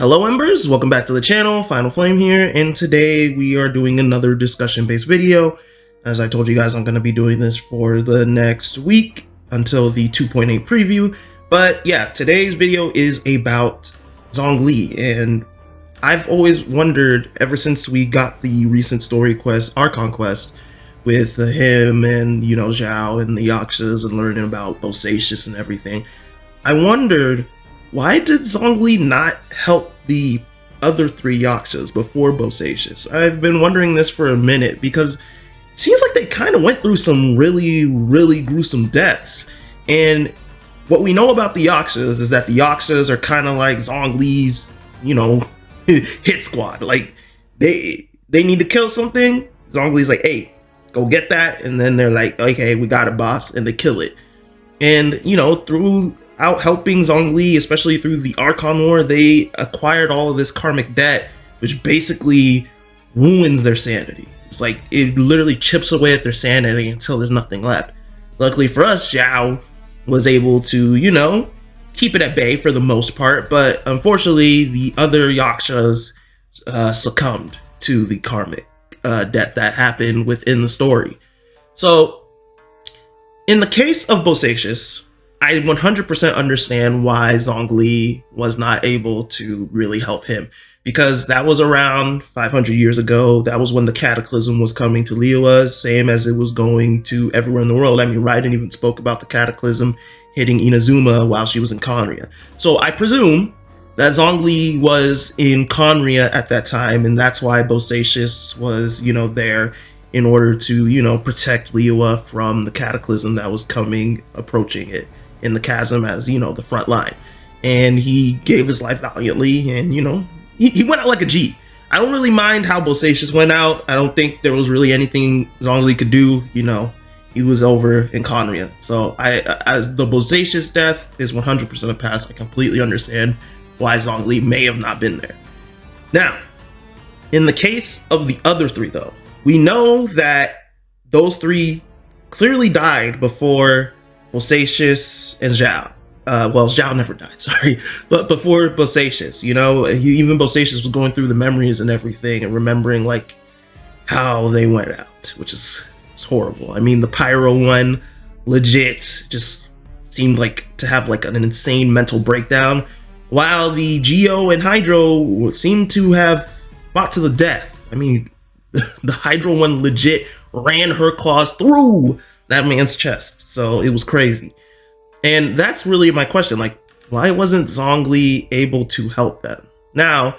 Hello Embers, welcome back to the channel, Final Flame here, and today we are doing another discussion-based video. As I told you guys, I'm going to be doing this for the next week until the 2.8 preview. But yeah, today's video is about Zhongli, and I've always wondered, ever since we got the recent story quest, Archon quest, with him and, you know, Zhao and the Yakshas and learning about Bosacius and everything, I wondered, why did Zhongli not help the other three Yakshas before Bosacius? I've been wondering this for a minute because it seems like they kind of went through some really gruesome deaths. And what we know about the Yakshas is that the Yakshas are kind of like Zhongli's, you know, hit squad. Like they need to kill something, Zhongli's like, hey, go get that. And then they're like, okay, we got it, boss. And they kill it. And, you know, throughout helping Zhongli, especially through the Archon War, they acquired all of this karmic debt, which basically ruins their sanity. It's like, it literally chips away at their sanity until there's nothing left. Luckily for us, Zhao was able to, you know, keep it at bay for the most part, but unfortunately, the other Yakshas succumbed to the karmic debt that happened within the story. So, in the case of Bosacius, I 100% understand why Zhongli was not able to really help him, because that was around 500 years ago. That was when the cataclysm was coming to Liyue, same as it was going to everywhere in the world. I mean, Raiden even spoke about the cataclysm hitting Inazuma while she was in Conria. So I presume that Zhongli was in Conria at that time, and that's why Bosacius was, you know, there in order to, you know, protect Liyue from the cataclysm that was coming, approaching it in the chasm as, you know, the front line. And he gave his life valiantly, and, you know, he went out like a G. I don't really mind how Bosacius went out. I don't think there was really anything Zhongli could do. You know, he was over in Conria. So as the Bosacius death is 100% a pass. I completely understand why Zhongli may have not been there. Now, in the case of the other three though, we know that those three clearly died before Bosacius and Zhao. Well, Zhao never died, sorry. But before Bosacius, you know, even Bosacius was going through the memories and everything and remembering, like, how they went out, which is horrible. I mean, the Pyro one legit just seemed like to have, like, an insane mental breakdown, while the Geo and Hydro seemed to have fought to the death. I mean, the Hydro one legit ran her claws through that man's chest, so it was crazy. And that's really my question, like, why wasn't Zhongli able to help them? Now,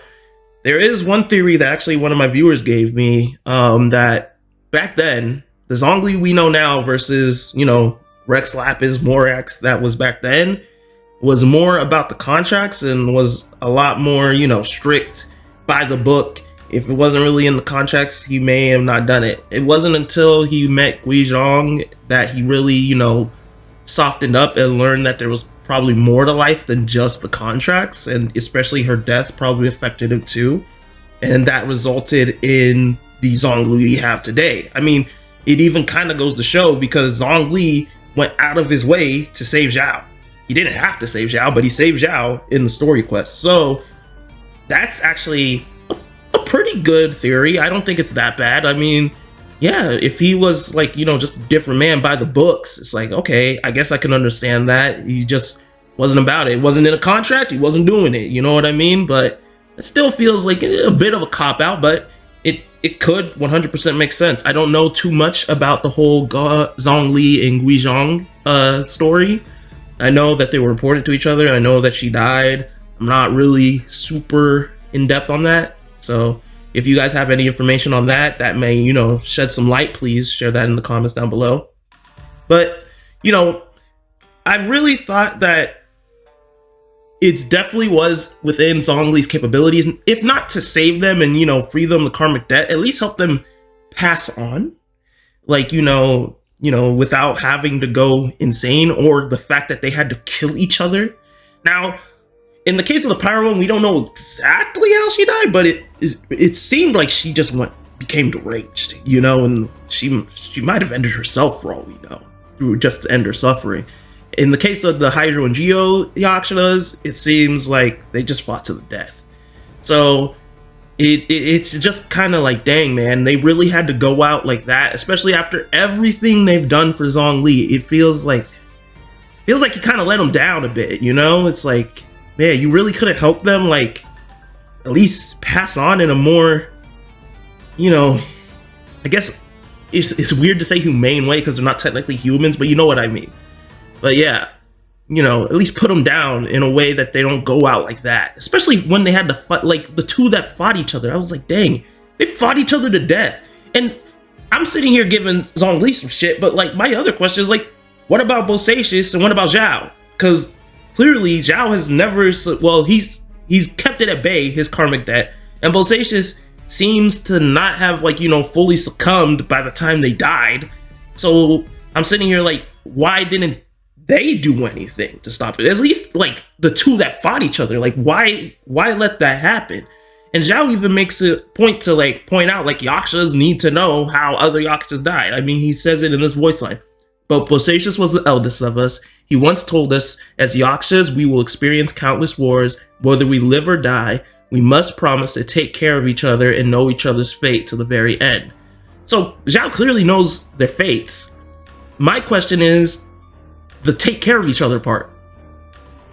there is one theory that actually one of my viewers gave me, that back then, the Zhongli we know now versus, you know, Rex Lapis, Morax that was back then, was more about the contracts and was a lot more, you know, strict by the book. If it wasn't really in the contracts, he may have not done it. It wasn't until he met Guizhong that he really, you know, softened up and learned that there was probably more to life than just the contracts, and especially her death probably affected him too. And that resulted in the Zhongli we have today. I mean, it even kind of goes to show, because Zhongli went out of his way to save Zhao. He didn't have to save Zhao, but he saved Zhao in the story quest. So that's actually a pretty good theory. I don't think it's that bad. I mean, yeah, if he was, like, you know, just a different man by the books, it's like, okay, I guess I can understand that. He just wasn't about it. It wasn't in a contract. He wasn't doing it. You know what I mean? But it still feels like a bit of a cop-out, but it could 100% make sense. I don't know too much about the whole Zhongli and Guizhong story. I know that they were important to each other. I know that she died. I'm not really super in-depth on that. So if you guys have any information on that, that may, you know, shed some light, please share that in the comments down below. But, you know, I really thought that it definitely was within Zhongli's capabilities, if not to save them and, you know, free them the karmic debt, at least help them pass on. Like, you know, without having to go insane, or the fact that they had to kill each other. Now, in the case of the Pyro one, we don't know exactly how she died, but it seemed like she just became deranged, you know, and she might have ended herself for all we know, through just to end her suffering. In the case of the Hydro and Geo Yaksha's, it seems like they just fought to the death. So it's just kind of like, dang, man, they really had to go out like that, especially after everything they've done for Zhongli. It feels like you kind of let them down a bit, you know? It's like, man, you really could have helped them, like, at least pass on in a more, you know, I guess it's weird to say humane way because they're not technically humans, but you know what I mean. But yeah, you know, at least put them down in a way that they don't go out like that. Especially when they had to fight, like the two that fought each other. I was like, dang, they fought each other to death. And I'm sitting here giving Zhongli some shit, but like my other question is like, what about Bosacius and what about Zhao? Because clearly Zhao has never, well, he's kept it at bay, his karmic debt, and Bosacius seems to not have, like, you know, fully succumbed by the time they died. So I'm sitting here like, why didn't they do anything to stop it? At least like the two that fought each other, like why let that happen? And Zhao even makes a point to like point out like Yakshas need to know how other Yakshas died. I mean, he says it in this voice line. But Bosacius was the eldest of us. He once told us, as Yakshas, we will experience countless wars. Whether we live or die, we must promise to take care of each other and know each other's fate to the very end. So Zhao clearly knows their fates. My question is the take care of each other part.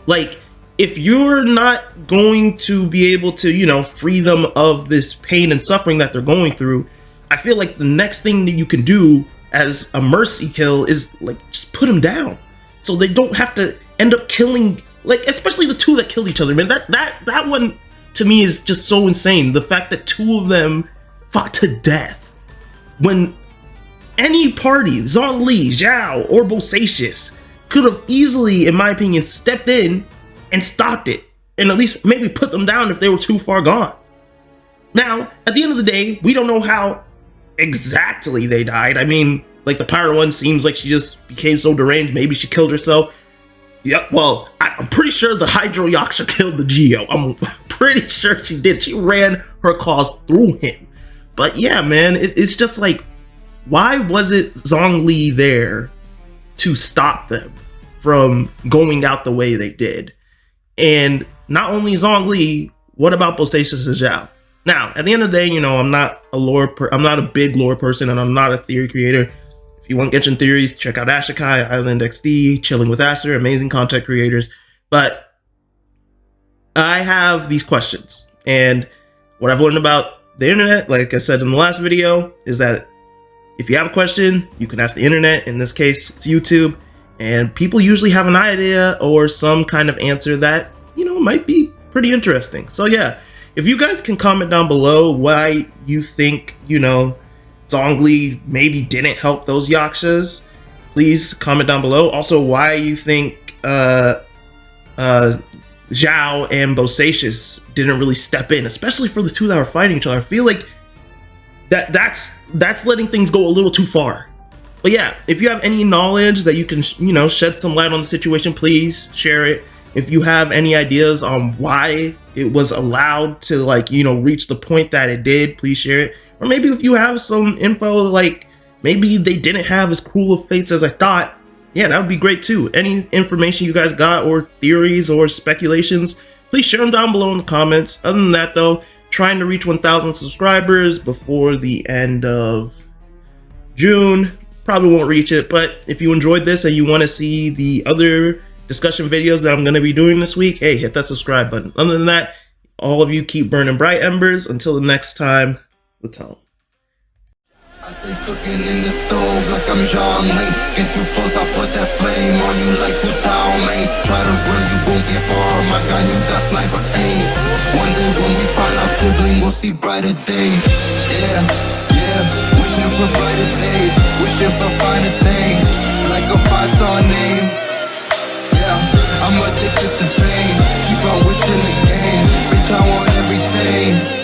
Like, if you're not going to be able to, you know, free them of this pain and suffering that they're going through, I feel like the next thing that you can do as a mercy kill is like just put them down so they don't have to end up killing, like, especially the two that killed each other, man. That one to me is just so insane. The fact that two of them fought to death when any party, Zhongli, Zhao, or Bosacius, could have easily, in my opinion, stepped in and stopped it and at least maybe put them down if they were too far gone. Now, at the end of the day, we don't know how exactly they died. I mean, like the pirate one seems like she just became so deranged, maybe she killed herself. Yep, well, I'm pretty sure the Hydro Yaksha killed the Geo. I'm pretty sure she did. She ran her claws through him. But yeah, man, it's just like, why wasn't Zhongli there to stop them from going out the way they did? And not only Zhongli, what about Bosacius and Zhao? Now, at the end of the day, you know, I'm not a big lore person, and I'm not a theory creator. If you want Genshin theories, check out Ashikai, Island XD, Chilling with Aster, amazing content creators. But I have these questions, and what I've learned about the internet, like I said in the last video, is that if you have a question, you can ask the internet. In this case, it's YouTube, and people usually have an idea or some kind of answer that, you know, might be pretty interesting. So yeah, if you guys can comment down below why you think, you know, Zhongli maybe didn't help those Yakshas, please comment down below. Also, why you think Zhao and Bosacius didn't really step in, especially for the two that were fighting each other. I feel like that's letting things go a little too far. But yeah, if you have any knowledge that you can, you know, shed some light on the situation, please share it. If you have any ideas on why it was allowed to, like, you know, reach the point that it did, please share it. Or maybe if you have some info, like maybe they didn't have as cruel of fates as I thought, yeah, that would be great too. Any information you guys got or theories or speculations, please share them down below in the comments. Other than that though, trying to reach 1,000 subscribers before the end of June. Probably won't reach it, but if you enjoyed this and you want to see the other discussion videos that I'm going to be doing this week, hey, hit that subscribe button. Other than that, all of you keep burning bright embers. Until the next time, let's home. I stay cooking in the stove like I'm Zhongli. Get too close, I put that flame on you like Putao mates. Try to run, you gon' get far. My gun, you got sniper aim. One day when we find our sibling, we'll see brighter days. Yeah, yeah, wishing for brighter days. Wishing for finer things, like a 5-star name. Yeah, I'm addicted to pain. Keep on wishing again. Bitch, I want everything.